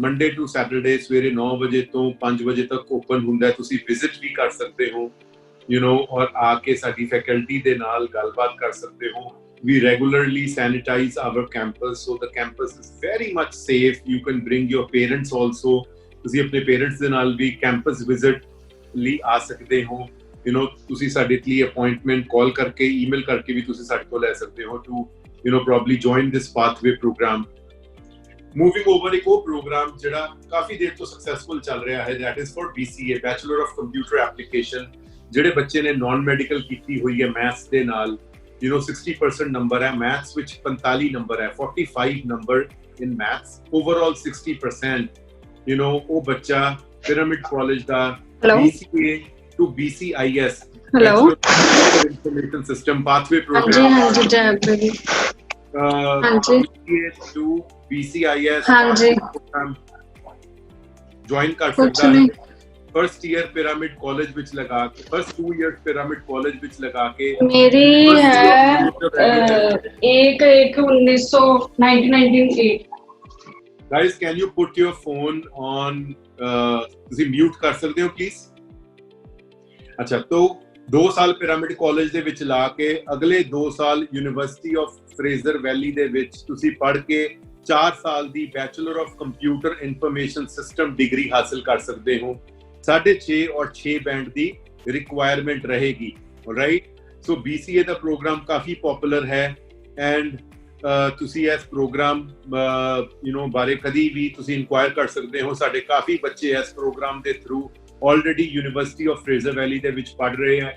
Monday to Saturday ਸਵੇਰੇ 9 ਵਜੇ ਤੋਂ 5 ਵਜੇ ਤੱਕ ਓਪਨ ਹੁੰਦਾ ਹੈ। ਤੁਸੀਂ ਵਿਜ਼ਿਟ ਵੀ ਕਰ ਸਕਦੇ ਹੋ ਔਰ ਆ ਕੇ ਸਾਡੀ ਫੈਕਲਟੀ ਦੇ ਨਾਲ ਗੱਲਬਾਤ ਕਰ ਸਕਦੇ ਹੋ। We regularly sanitize our campus, so the campus is very much safe. You can bring your parents also. ਤੁਸੀਂ ਆਪਣੇ ਪੇਰੈਂਟਸ ਦੇ ਨਾਲ ਵੀ ਕੈਂਪਸ ਵਿਜ਼ਿਟ ਲਈ ਆ ਸਕਦੇ ਹੋ। ਤੁਸੀਂ ਸਾਡੇ ਲਈ ਅਪਾਇੰਟਮੈਂਟ ਕਾਲ ਕਰਕੇ, ਈਮੇਲ ਕਰਕੇ ਵੀ ਤੁਸੀਂ ਸਾਡੇ ਕੋਲ ਲੈ ਸਕਦੇ ਹੋ to probably join this pathway program. Moving over, ਇੱਕ ਉਹ ਪ੍ਰੋਗਰਾਮ ਜਿਹੜਾ ਕਾਫੀ ਦੇਰ ਤੋਂ ਸਕਸੈਸਫੁਲ ਚੱਲ ਰਿਹਾ ਹੈ, that is for BCA, Bachelor of Computer Application। ਜਿਹੜੇ ਬੱਚੇ ਨੇ ਨਾਨ ਮੈਡੀਕਲ ਕੀਤੀ ਹੋਈ ਹੈ ਮੈਥਸ ਦੇ ਨਾਲ, 60% ਨੰਬਰ ਹੈ ਮੈਥਸ ਵਿੱਚ, 45 ਨੰਬਰ ਹੈ, 45 ਨੰਬਰ ਇਨ ਮੈਥਸ, ਓਵਰਆਲ 60%। ਉਹ ਬੱਚਾ pyramid college the BCA to BCIS information system pathway program, BCA to BCIS program join ਕਰ ਸਕਦਾ ਹੈ। फर्स्ट ईयर पिरामिड कॉलेज विच लगा के, फर्स्ट 2 years पिरामिड कॉलेज विच लगा के मेरी है 1998। Guys can you put your phone on, ਤੁਸੀਂ ਮਿਊਟ ਕਰ ਸਕਦੇ ਹੋ ਪਲੀਜ਼। ਅੱਛਾ, तो 2 ਸਾਲ ਪਿਰਾਮਿਡ ਕਾਲਜ ਦੇ ਵਿੱਚ ਲਾ ਕੇ ਅਗਲੇ 2 ਸਾਲ ਯੂਨੀਵਰਸਿਟੀ ਆਫ ਫਰੇਜ਼ਰ ਵੈਲੀ ਦੇ ਵਿੱਚ ਤੁਸੀਂ ਪੜ੍ਹ ਕੇ 4 ਸਾਲ ਦੀ bachelor of computer information system degree ਹਾਸਲ ਕਰ ਸਕਦੇ ਹੋ। 6.5 और 6 बैंड ਦੀ ਰਿਕੁਆਇਰਮੈਂਟ ਰਹੇਗੀ। ਰਾਈਟ, ਸੋ BCA ਦਾ ਪ੍ਰੋਗਰਾਮ ਕਾਫੀ ਪਪੂਲਰ ਹੈ ਐਂਡ ਤੁਸੀਂ ਇਸ ਪ੍ਰੋਗਰਾਮ ਬਾਰੇ ਕਦੀ ਵੀ ਤੁਸੀਂ ਇਨਕੁਆਇਰ ਕਰ ਸਕਦੇ ਹੋ। ਸਾਡੇ ਕਾਫੀ ਬੱਚੇ ਇਸ ਪ੍ਰੋਗਰਾਮ ਦੇ through already university of Fraser Valley ਦੇ ਵਿੱਚ ਪੜ੍ਹ ਰਹੇ ਹੈ।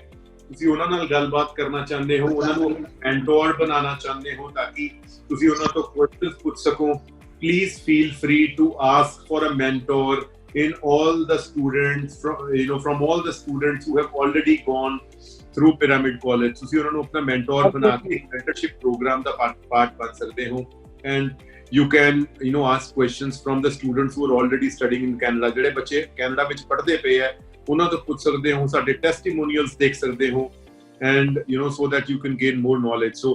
ਤੁਸੀਂ ਉਹਨਾਂ ਨਾਲ ਗੱਲਬਾਤ ਕਰਨਾ ਚਾਹੁੰਦੇ ਹੋ, ਉਹਨਾਂ ਨੂੰ ਮੈਂਟੋਰ ਬਣਾਉਣਾ ਚਾਹੁੰਦੇ ਹੋ ਤਾਂ ਕਿ ਤੁਸੀਂ ਉਹਨਾਂ ਤੋਂ ਕੁਐਸਚਨਸ ਪੁੱਛ ਸਕੋ, please feel free to ask for a mentor in all the students from all the students who have already gone through Pyramid College. ਤੁਸੀਂ ਉਹਨਾਂ ਨੂੰ ਆਪਣਾ ਮੈਂਟੋਰ ਬਣਾ ਕੇ mentorship program ਦਾ part ਬਣ ਸਕਦੇ ਹੋ and you can ask questions from the students who are already studying in Canada. ਜਿਹੜੇ ਬੱਚੇ ਕੈਨੇਡਾ ਵਿੱਚ ਪੜ੍ਹਦੇ ਪਏ ਆ ਉਹਨਾਂ ਤੋਂ ਪੁੱਛ ਸਕਦੇ ਹੋ, ਸਾਡੇ ਟੈਸਟੀਮੋਨੀਅਲਸ ਦੇਖ ਸਕਦੇ ਹੋ and so that you can gain more knowledge. So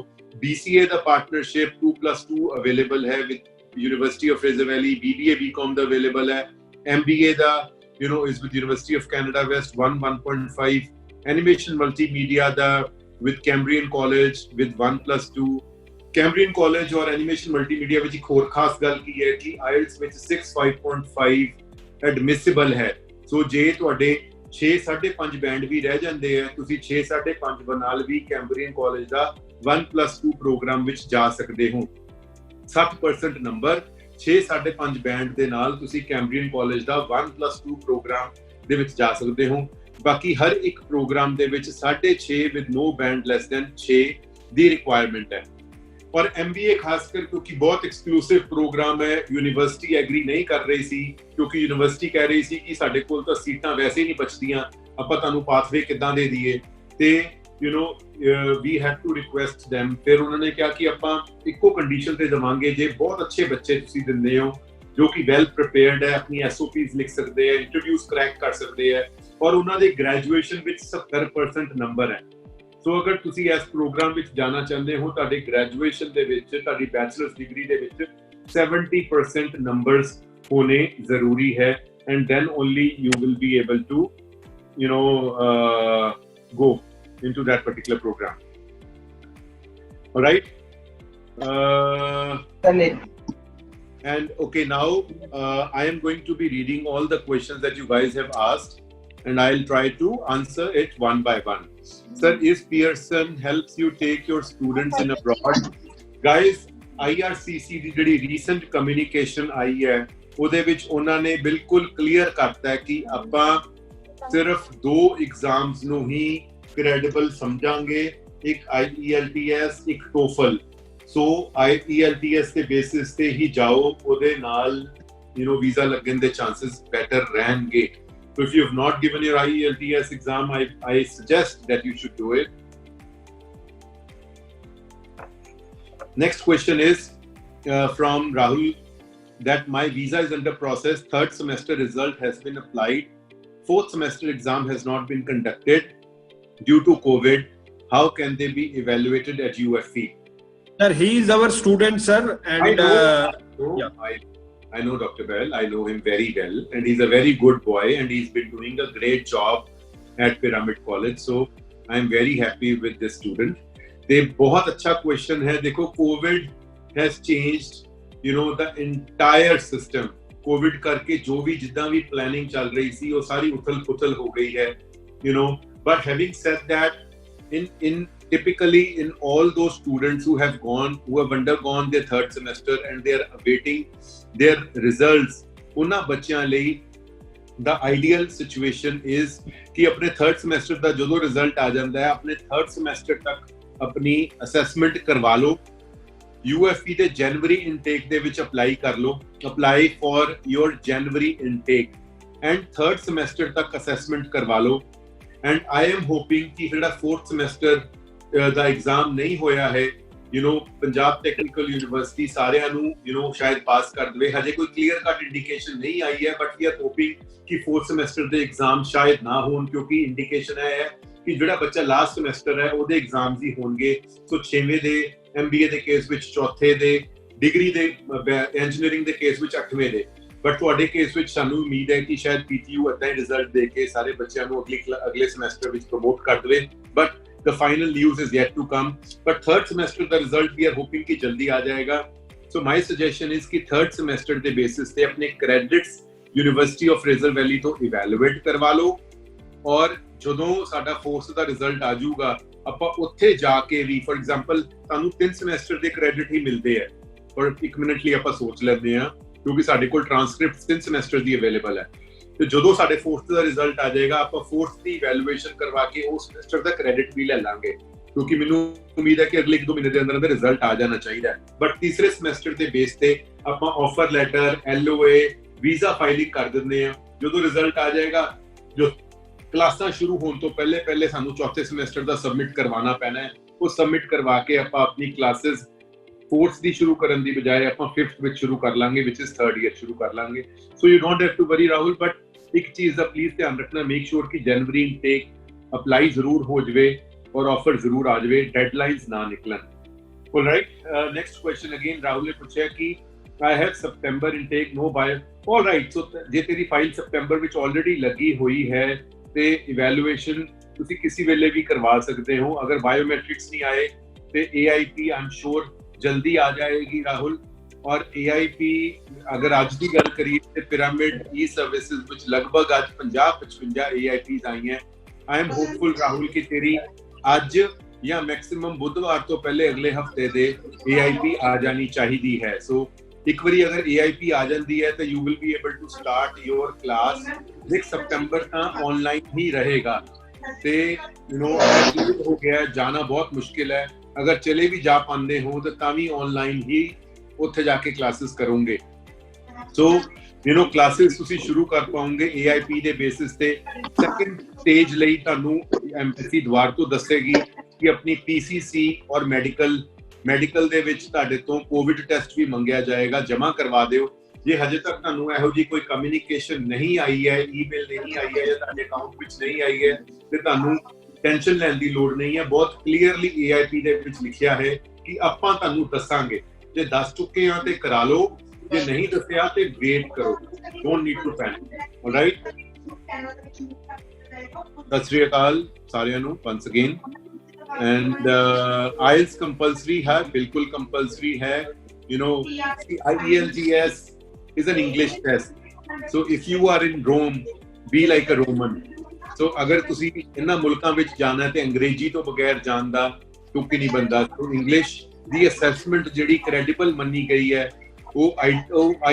BCA the partnership 2+2 available ਹੈ with University of Fraser Valley, BBA BCom the available ਹੈ, MBA the is with University of Canada West 1.5, Animation Multimedia the with Cambrian College with 1+2। Cambrian College और Animation Multimedia ਵਿੱਚ ਇੱਕ ਹੋਰ ਖਾਸ ਗੱਲ ਕੀ ਹੈ ਕਿ IELTS ਵਿੱਚ 6.5 admissible ਹੈ। ਸੋ ਜੇ ਤੁਹਾਡੇ 6.5 ਬੈਂਡ ਵੀ ਰਹਿ ਜਾਂਦੇ ਆ, ਤੁਸੀਂ 6.5 ਨਾਲ ਵੀ Cambrian College ਦਾ 1+2 ਪ੍ਰੋਗਰਾਮ ਵਿੱਚ ਜਾ ਸਕਦੇ ਹੋ। 60% ਨੰਬਰ 6.5 ਬੈਂਡ ਦੇ ਨਾਲ ਤੁਸੀਂ ਕੈਂਬਰੀਅਨ ਕਾਲਜ ਦਾ 1+2 ਪ੍ਰੋਗਰਾਮ ਦੇ ਵਿੱਚ ਜਾ ਸਕਦੇ ਹੋ। ਬਾਕੀ ਹਰ ਇੱਕ ਪ੍ਰੋਗਰਾਮ ਦੇ ਵਿੱਚ 6.5 with no band less than 6 the requirement ਹੈ। और MBA खासकर क्योंकि बहुत एक्सक्लूसिव प्रोग्राम है, यूनिवर्सिटी एग्री नहीं कर रही सी क्योंकि यूनिवर्सिटी कह रही सी कि ਸਾਡੇ ਕੋਲ ਤਾਂ ਸੀਟਾਂ ਵੈਸੇ ਹੀ ਨਹੀਂ ਬਚਦੀਆਂ, ਆਪਾਂ ਤੁਹਾਨੂੰ ਪਾਥਵੇ ਕਿੱਦਾਂ ਦੇ ਦਈਏ, ਤੇ we have to request them। ਫਿਰ ਉਹਨਾਂ ਨੇ ਕਿਹਾ ਕਿ ਆਪਾਂ ਇੱਕੋ ਕੰਡੀਸ਼ਨ ਤੇ ਦੇਵਾਂਗੇ ਜੇ ਬਹੁਤ ਅੱਛੇ ਬੱਚੇ ਤੁਸੀਂ ਦਿੰਦੇ ਹੋ ਜੋ ਕਿ ਵੈਲ ਪ੍ਰੀਪੇਅਰਡ ਹੈ, ਆਪਣੀ SOPs ਲਿਖ ਸਕਦੇ ਹੈ, ਇੰਟਰਵਿਊਜ਼ ਕਰੈਕ ਕਰ ਸਕਦੇ ਹੈ, ਔਰ ਉਹਨਾਂ ਦੇ ਗ੍ਰੈਜੂਏਸ਼ਨ ਵਿੱਚ 70% ਨੰਬਰ ਹੈ। ਸੋ ਅਗਰ ਤੁਸੀਂ ਇਸ ਪ੍ਰੋਗਰਾਮ ਵਿੱਚ ਜਾਣਾ ਚਾਹੁੰਦੇ ਹੋ, ਤੁਹਾਡੇ ਗ੍ਰੈਜੂਏਸ਼ਨ ਦੇ ਵਿੱਚ, ਤੁਹਾਡੀ ਬੈਚਲਰਸ ਡਿਗਰੀ ਦੇ ਵਿੱਚ 70% ਨੰਬਰਸ ਹੋਣੇ ਜ਼ਰੂਰੀ ਹੈ, and then only you will be able to go into that particular program. All right, and okay, now I am going to be reading all the questions that you guys have asked, and I'll try to answer it one by one. Sir, is Pearson helps you take your students in abroad? Guys, IRCC ਦੀ ਜਿਹੜੀ recent communication ਆਈ ਹੈ ਉਹਦੇ ਵਿੱਚ ਉਹਨਾਂ ਨੇ ਬਿਲਕੁਲ clear ਕਰਤਾ ਹੈ ਕਿ ਆਪਾਂ ਸਿਰਫ 2 ਐਗਜ਼ਾਮਸ ਨੂੰ ਹੀ ਕ੍ਰੈਡੀਬਲ ਸਮਝਾਂਗੇ, ਇੱਕ IELTS, ਇੱਕ TOEFL। ਸੋ IELTS ਦੇ ਬੇਸਿਸ ਤੇ ਹੀ ਜਾਓ, ਉਹਦੇ ਨਾਲ ਵੀਜ਼ਾ ਲੱਗਣ ਦੇ ਚਾਂਸਸ ਬੈਟਰ ਰਹਿਣਗੇ। So if you have not given your IELTS exam, I suggest that you should do it. Next question is from Rahul, that my visa is under process. 3rd semester result has been applied. 4th semester exam has not been conducted due to COVID. How can they be evaluated at UFE? Sir, he is our student, sir, and I know Dr. Bell. I know him very well, and he's a very good boy, and he's been doing a great job at Pyramid College. So I'm very happy with this student. They बहुत अच्छा question है। देखो, COVID has changed, the entire system। COVID करके जो भी जितना भी planning चल रही थी वो सारी उथल-पुथल हो गई है, But having said that, typically in all those students who have undergone their 3rd semester and they are awaiting their results, ਉਹਨਾਂ ਬੱਚਿਆਂ ਲਈ the ideal situation is ਕਿ ਆਪਣੇ 3rd semester ਦਾ ਜਦੋਂ ਰਿਜ਼ਲਟ ਆ ਜਾਂਦਾ ਹੈ, ਆਪਣੇ 3rd semester ਤੱਕ ਆਪਣੀ ਅਸੈਸਮੈਂਟ ਕਰਵਾ ਲਓ, UFE ਦੇ ਜਨਵਰੀ ਇਨਟੇਕ ਦੇ ਵਿੱਚ ਅਪਲਾਈ ਕਰ ਲਓ, apply for your January intake, and 3rd semester ਤੱਕ ਅਸੈਸਮੈਂਟ ਕਰਵਾ ਲਓ। ਐਂਡ ਆਈ ਐਮ ਹੋਪਿੰਗ ਕਿ ਜਿਹੜਾ 4th semester ਦਾ ਐਗਜ਼ਾਮ ਨਹੀਂ ਹੋਇਆ ਹੈ, ਪੰਜਾਬ ਟੈਕਨੀਕਲ ਯੂਨੀਵਰਸਿਟੀ ਸਾਰਿਆਂ ਨੂੰ ਸ਼ਾਇਦ ਪਾਸ ਕਰ ਦੇਵੇ। ਹਜੇ ਕੋਈ ਕਲੀਅਰ ਕੱਟ ਇੰਡੀਕੇਸ਼ਨ ਨਹੀਂ ਆਈ ਹੈ, ਬਟ ਵੀ ਆਰ ਹੋਪਿੰਗ ਕਿ 4th semester ਦੇ ਐਗਜ਼ਾਮ ਸ਼ਾਇਦ ਨਾ ਹੋਣ, ਕਿਉਂਕਿ ਇੰਡੀਕੇਸ਼ਨ ਹੈ ਕਿ ਜਿਹੜਾ ਬੱਚਾ ਲਾਸਟ ਸਮੈਸਟਰ ਹੈ ਉਹਦੇ ਐਗਜ਼ਾਮਸ ਹੀ ਹੋਣਗੇ। ਸੋ 6ਵੇਂ ਦੇ MBA ਦੇ ਕੇਸ ਵਿੱਚ, 4ਥੇ ਦੇ ਡਿਗਰੀ ਦੇ ਇੰਜੀਨੀਅਰਿੰਗ ਦੇ ਕੇਸ ਵਿੱਚ, 8ਵੇਂ ਦੇ। ਬਟ ਤੁਹਾਡੇ ਕੇਸ ਵਿੱਚ ਸਾਨੂੰ ਉਮੀਦ ਹੈ ਕਿ ਸ਼ਾਇਦ PTU ਏਦਾਂ ਹੀ ਰਿਜ਼ਲਟ ਦੇ ਕੇ ਸਾਰੇ ਬੱਚਿਆਂ ਨੂੰ ਅਗਲੇ ਸਮੈਸਟਰ ਵਿੱਚ ਪ੍ਰਮੋਟ ਕਰ ਦੇਵੇ। But the final news is yet to come, but 3rd semester the result we are hoping ki jaldi aa jayega। So my suggestion is ki 3rd semester de basis te apne credits University of Fraser Valley to evaluate karwa lo, aur jadon sada 4th da result aa jauga ਆਪਾਂ ਉੱਥੇ ਜਾ ਕੇ ਵੀ, for example ਤੁਹਾਨੂੰ 3 semester ਦੇ credit ਹੀ ਮਿਲਦੇ ਆ, ਪਰ 1 minute ਲਈ ਆਪਾਂ ਸੋਚ ਲੈਂਦੇ ਆ ਕਿਉਂਕਿ ਸਾਡੇ ਕੋਲ ਟ੍ਰਾਂਸਕ੍ਰਿਪਟ 3 ਸਮੈਸਟਰ ਦੀ ਅਵੇਲੇਬਲ ਹੈ। ਤੇ ਜਦੋਂ ਸਾਡੇ 4th ਦਾ ਰਿਜ਼ਲਟ ਆ ਜਾਏਗਾ, ਆਪਾਂ 4th ਦੀ ਇਵੈਲੂਏਸ਼ਨ ਕਰਵਾ ਕੇ ਉਸ ਸਮੈਸਟਰ ਦਾ ਕ੍ਰੈਡਿਟ ਵੀ ਲੈ ਲਾਂਗੇ, ਕਿਉਂਕਿ ਮੈਨੂੰ ਉਮੀਦ ਹੈ ਕਿ ਅਗਲੇ 1-2 ਮਹੀਨੇ ਦੇ ਅੰਦਰ ਅੰਦਰ ਰਿਜ਼ਲਟ ਆ ਜਾਣਾ ਚਾਹੀਦਾ। ਬਟ ਤੀਸਰੇ ਸਮੈਸਟਰ ਦੇ ਬੇਸ ਤੇ ਆਪਾਂ offer letter, LOA, visa filing ਕਰ ਦਿੰਦੇ ਆ। ਜਦੋਂ ਰਿਜ਼ਲਟ ਆ ਜਾਏਗਾ, ਜੋ ਕਲਾਸਾਂ ਸ਼ੁਰੂ ਹੋਣ ਤੋਂ ਪਹਿਲੇ ਸਾਨੂੰ 4ਥੇ ਸਮੈਸਟਰ ਦਾ ਸਬਮਿਟ ਕਰਵਾਉਣਾ ਪੈਣਾ ਹੈ। ਉਹ ਸਬਮਿਟ ਕਰਵਾ ਕੇ ਆਪਾਂ ਆਪਣੀ ਕਲਾਸਿਸ 4th ਦੀ ਸ਼ੁਰੂ ਕਰਨ ਦੀ ਬਜਾਏ ਆਪਾਂ 5th ਵਿੱਚ ਸ਼ੁਰੂ ਕਰ ਲਾਂਗੇ, ਵਿਚ ਇਜ਼ 3rd ਈਅਰ ਸ਼ੁਰੂ ਕਰ ਲਾਂਗੇ। So you don't have to worry Rahul, but ਇੱਕ ਚੀਜ਼ ਦਾ ਪਲੀਜ਼ ਧਿਆਨ ਰੱਖਣਾ, ਮੇਕ ਸ਼ੋਰ ਕਿ ਜਨਵਰੀ ਇਨਟੇਕ ਅਪਲਾਈ ਜ਼ਰੂਰ ਹੋ ਜਾਵੇ ਔਰ ਆਫਰ ਜ਼ਰੂਰ ਆ ਜਾਵੇ, ਡੈਡਲਾਈਨਸ ਨਾ ਨਿਕਲਣ। Alright, next question again Rahul ਨੇ ਪੁੱਛਿਆ ਕਿ I have September intake, no bio। Alright, so ਜੇ ਤੇਰੀ ਫਾਈਲ ਸਪਟੈਂਬਰ ਵਿੱਚ ਆਲਰੇਡੀ ਲੱਗੀ ਹੋਈ ਹੈ ਤੇ ਇਵੈਲੂਏਸ਼ਨ ਤੁਸੀਂ ਕਿਸੇ ਵੇਲੇ ਵੀ ਕਰਵਾ ਸਕਦੇ ਹੋ। ਅਗਰ ਬਾਇਓਮੈਟ੍ਰਿਕਸ ਨਹੀਂ ਆਏ ਤੇ AIP ਆਈ ਐਮ ਸ਼ੋਰ ਜਲਦੀ ਆ ਜਾਏਗੀ ਰਾਹੁਲ। ਔਰ AIP ਅਗਰ ਅੱਜ ਦੀ ਗੱਲ ਕਰੀਏ ਤੇ ਪਿਰਾਮਿਡ E-ਸਰਵਿਸਿਜ਼ ਵਿੱਚ ਲਗਭਗ ਅੱਜ 50-55 AIPs ਆਈਆਂ। ਆਈ ਐਮ ਹੋਪਫੁਲ ਰਾਹੁਲ ਕਿ ਤੇਰੀ ਅੱਜ ਜਾਂ ਮੈਕਸਿਮਮ ਬੁੱਧਵਾਰ ਤੋਂ ਪਹਿਲੇ ਅਗਲੇ ਹਫਤੇ ਦੇ AIP ਆ ਜਾਣੀ ਚਾਹੀਦੀ ਹੈ। ਸੋ ਇੱਕ ਵਾਰੀ ਅਗਰ AIP ਆ ਜਾਂਦੀ ਹੈ ਤਾਂ you will be able to start your class. 6 ਸਤੰਬਰ ਤਾਂ ਆਨਲਾਈਨ ਹੀ ਰਹੇਗਾ ਤੇ ਹੋ ਗਿਆ, ਜਾਣਾ ਬਹੁਤ ਮੁਸ਼ਕਿਲ ਹੈ। ਅਗਰ ਚਲੇ ਵੀ ਜਾ ਪਾਉਂਦੇ ਹੋ ਤਾਂ ਵੀ ਆਨਲਾਈਨ ਹੀ ਉੱਥੇ ਜਾ ਕੇ ਕਲਾਸਿਸ ਕਰੋਗੇ। ਸੋ ਕਲਾਸਿਸ ਤੁਸੀਂ ਸ਼ੁਰੂ ਕਰ ਪਾਉਂਗੇ AIP ਦੇ ਬੇਸਿਸ ਤੇ। ਸੈਕੰਡ ਸਟੇਜ ਲਈ ਤੁਹਾਨੂੰ ਐਮਪੀਸੀ ਦੁਆਰ ਤੋਂ ਦੱਸੇਗੀ ਕਿ ਆਪਣੀ PCC ਔਰ ਮੈਡੀਕਲ ਦੇ ਵਿੱਚ ਤੁਹਾਡੇ ਤੋਂ ਕੋਵਿਡ ਟੈਸਟ ਵੀ ਮੰਗਿਆ ਜਾਏਗਾ, ਜਮ੍ਹਾਂ ਕਰਵਾ ਦਿਓ। ਜੇ ਹਜੇ ਤੱਕ ਤੁਹਾਨੂੰ ਇਹੋ ਜਿਹੀ ਕੋਈ ਕਮਿਊਨੀਕੇਸ਼ਨ ਨਹੀਂ ਆਈ ਹੈ, ਈਮੇਲ ਨਹੀਂ ਆਈ ਹੈ ਜਾਂ ਤੁਹਾਡੇ ਅਕਾਊਂਟ ਵਿੱਚ ਨਹੀਂ ਆਈ ਹੈ ਤੇ ਤੁਹਾਨੂੰ ਟੈਨਸ਼ਨ ਲੈਣ ਦੀ ਲੋੜ ਨਹੀਂ ਹੈ। ਬਹੁਤ ਕਲੀਅਰਲੀ AIP ਦੇ ਵਿੱਚ ਲਿਖਿਆ ਹੈ ਕਿ ਆਪਾਂ ਤੁਹਾਨੂੰ ਦੱਸਾਂਗੇ। ਜੇ ਦੱਸ ਚੁੱਕੇ ਹਾਂ ਤੇ ਕਰਾ ਲਓ, ਜੇ ਨਹੀਂ ਦੱਸਿਆ ਤੇ ਵੇਟ ਕਰੋ। Don't need to panic. Alright, ਸਤਿ ਸ਼੍ਰੀ ਅਕਾਲ ਸਾਰਿਆਂ ਨੂੰ once again। and IELTS compulsory है, बिल्कुल compulsory है। IELTS is an English test, so if you are in Rome, be like a Roman। so अगर तुसी इन्हां मुल्कां विच जाना है ते अंग्रेजी तो बगैर जान दा तुक नहीं बनदा। तो इंग्लिश दी assessment जिहड़ी credible मन्नी गई है वो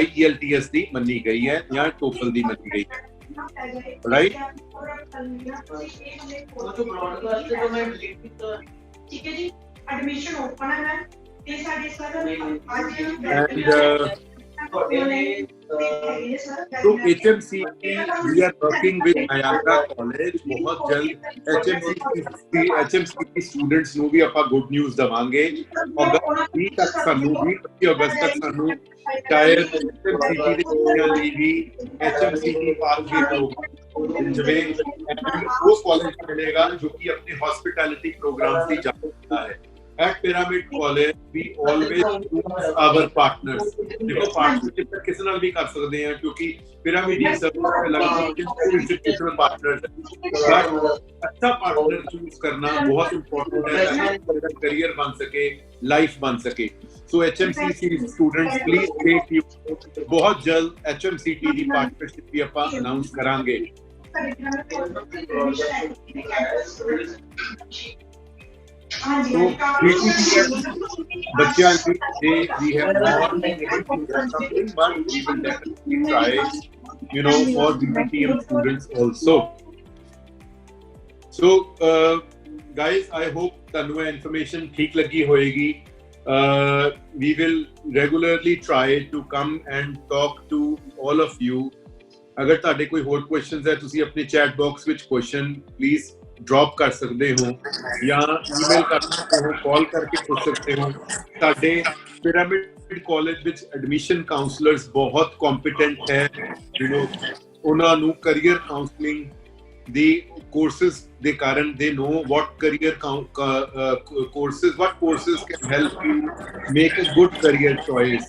IELTS दी मन्नी गई है या TOEFL दी मन्नी गई है। राइट, ठीक है जी। एडमिशन ओपन है मैम ते साडे तो HMC we are working with Niagara College। बहुत जल्द HMC की स्टूडेंट्स ਨੂੰ ਵੀ ਆਪਾਂ ਗੁੱਡ ਨਿਊਜ਼ ਦਵਾਂਗੇ। ਅਗਸਤ 20 ਤੱਕ ਸਾਨੂੰ 20 ਅਗਸਤ ਤੱਕ ਸਾਨੂੰ ਸ਼ਾਇਦ HMC ਦੇ ਬੱਚਿਆਂ ਲਈ ਵੀ HMC ਦੀ ਪਾਥਵੇ ਪ੍ਰੋਗਰਾਮ ਜਿਵੇਂ ਉਹ ਕਾਲਜ ਮਿਲੇਗਾ ਜੋ ਕਿ ਆਪਣੇ ਹਸਪਿਟੈਲਿਟੀ ਪ੍ਰੋਗਰਾਮ ਦੀ ਜਾਣਦਾ ਹੈ। At Pyramid College, we always choose our partners। देखो पार्टनरशिप किस नाल भी कर सकते हैं क्योंकि पिरामिड इंस्टीट्यूशनल पार्टनर। अच्छा पार्टनर चूज करना बहुत इम्पोर्टेंट है ताकि करियर बन सके, लाइफ बन सके। So HMC students please take you. बहुत जल्द HMCT की पार्टनरशिप भी आप अनाउंस करांगे। So बच्चा we have not been able to get something, but we will definitely try, for BPTM students also। So guys, I hope tanu information ठीक लगी होएगी। We will regularly try to come and talk to all of you। अगर ਤੁਹਾਡੇ ਕੋਈ ਹੋਰ questions ਹੈ ਤੁਸੀਂ ਆਪਣੇ chat box ਵਿੱਚ question please ड्रॉप कर सकते हो या ईमेल कर सकते हो, कॉल करके पूछ सकते हो। साडे पिरामिड कॉलेज विच एडमिशन काउंसलर्स बहुत कॉम्पिटेंट है। उन्हां नू करियर काउंसलिंग दी कोर्सेस दे कारण दे know what career courses, what courses can help you make a good career choice।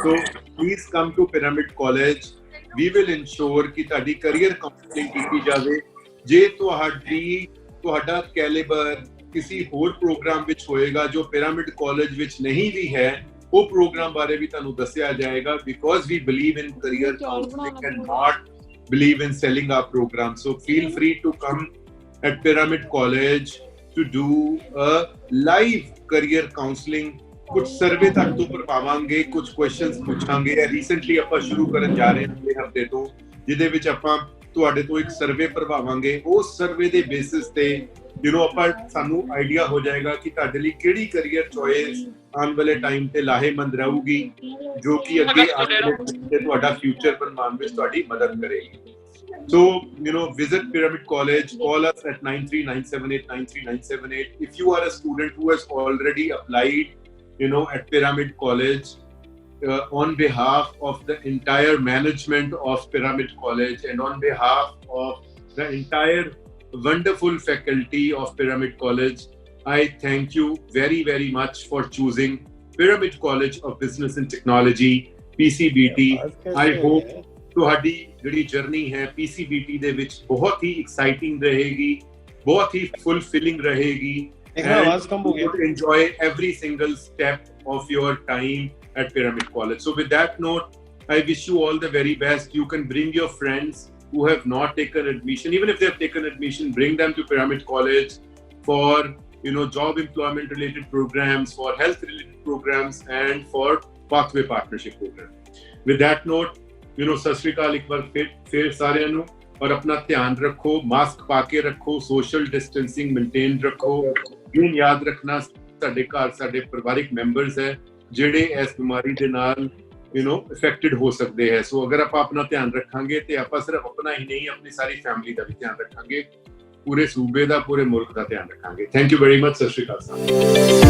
So please come to Pyramid College। We will ensure कि ताड़ी career counseling की जावे। जे ਤੁਹਾਡਾ ਕੈਲੀਬਰ ਕਿਸੇ ਹੋਰ ਪ੍ਰੋਗਰਾਮ ਵਿੱਚ ਹੋਏਗਾ ਜੋ ਪਿਰਾਮਿਡ ਕਾਲਜ ਵਿੱਚ ਨਹੀਂ ਵੀ ਹੈ, ਉਹ ਪ੍ਰੋਗਰਾਮ ਬਾਰੇ ਵੀ ਤੁਹਾਨੂੰ ਦੱਸਿਆ ਜਾਏਗਾ। Because we believe in career counselling and not believe in selling our program. So feel free to come at Pyramid college to do a live career counselling. ਕੁਝ ਸਰਵੇ ਤੱਕ ਤੋਂ ਕਰਵਾਵਾਂਗੇ, ਕੁਝ ਕੁਐਸਚਨਸ ਪੁੱਛਾਂਗੇ। ਰੀਸੈਂਟਲੀ ਆਪਾਂ ਸ਼ੁਰੂ ਕਰਨ ਜਾ ਰਹੇ ਹਾਂ ਅਗਲੇ ਹਫਤੇ ਤੋਂ, ਜਿਹਦੇ ਵਿੱਚ ਆਪਾਂ ਤੁਹਾਡੇ ਤੋਂ ਇੱਕ ਸਰਵੇ ਭਰਵਾਵਾਂਗੇ। ਉਸ ਸਰਵੇ ਦੇ ਬੇਸਿਸ ਤੇ ਆਪਾਂ ਸਾਨੂੰ ਆਈਡੀਆ ਹੋ ਜਾਏਗਾ ਕਿ ਤੁਹਾਡੇ ਲਈ ਕਿਹੜੀ ਕਰੀਅਰ ਚੋਇਸ ਆਉਣ ਵਾਲੇ ਟਾਈਮ ਤੇ ਲਾਹੇਮੰਦ ਰਹੂਗੀ, ਜੋ ਕਿ ਅੱਗੇ ਤੁਹਾਡਾ ਫਿਊਚਰ ਬਣਾਉਣ ਵਿੱਚ ਤੁਹਾਡੀ ਮਦਦ ਕਰੇਗੀ। So, visit Pyramid College, call us at 9397893978. If you are a student who has already applied, at Pyramid College, on behalf of the entire management of Pyramid College and on behalf of the entire wonderful faculty of Pyramid College, I thank you very, very much for choosing Pyramid College of Business and Technology, PCBT। I hope ਤੁਹਾਡੀ ਜਿਹੜੀ journey ਹੈ PCBT ਦੇ ਵਿੱਚ ਬਹੁਤ ਹੀ exciting ਰਹੇਗੀ, ਬਹੁਤ ਹੀ ਫੁਲਫਿਲਿੰਗ ਰਹੇਗੀ। Enjoy every single step of your time at Pyramid College। So with that note, I wish you all the very best। You can bring your friends who have not taken admission, even if they have taken admission, bring them to Pyramid College for job employment related programs, for health related programs and for pathway partnership program। With that note, सत श्री अकाल एक बार फिर सारिਆਂ ਨੂੰ। और अपना ध्यान रखो, mask पा के रखो, सोशल डिस्टेंसिंग मेंटेन रखो। याद रखना ਸਾਡੇ ਘਰ ਸਾਡੇ ਪਰਿਵਾਰਿਕ ਮੈਂਬਰਸ ਹੈ ਜਿਹੜੇ ਇਸ ਬਿਮਾਰੀ ਦੇ ਨਾਲ ਅਫੈਕਟਡ ਹੋ ਸਕਦੇ ਹੈ। ਸੋ ਅਗਰ ਆਪਾਂ ਆਪਣਾ ਧਿਆਨ ਰੱਖਾਂਗੇ ਤੇ ਆਪਾਂ ਸਿਰਫ ਆਪਣਾ ਹੀ ਨਹੀਂ ਆਪਣੀ ਸਾਰੀ ਫੈਮਿਲੀ ਦਾ ਵੀ ਧਿਆਨ ਰੱਖਾਂਗੇ, ਪੂਰੇ ਸੂਬੇ ਦਾ, ਪੂਰੇ ਮੁਲਕ ਦਾ ਧਿਆਨ ਰੱਖਾਂਗੇ। Thank you very much. ਸਤਿ ਸ਼੍ਰੀ ਅਕਾਲ ਸਾਹਿਬ।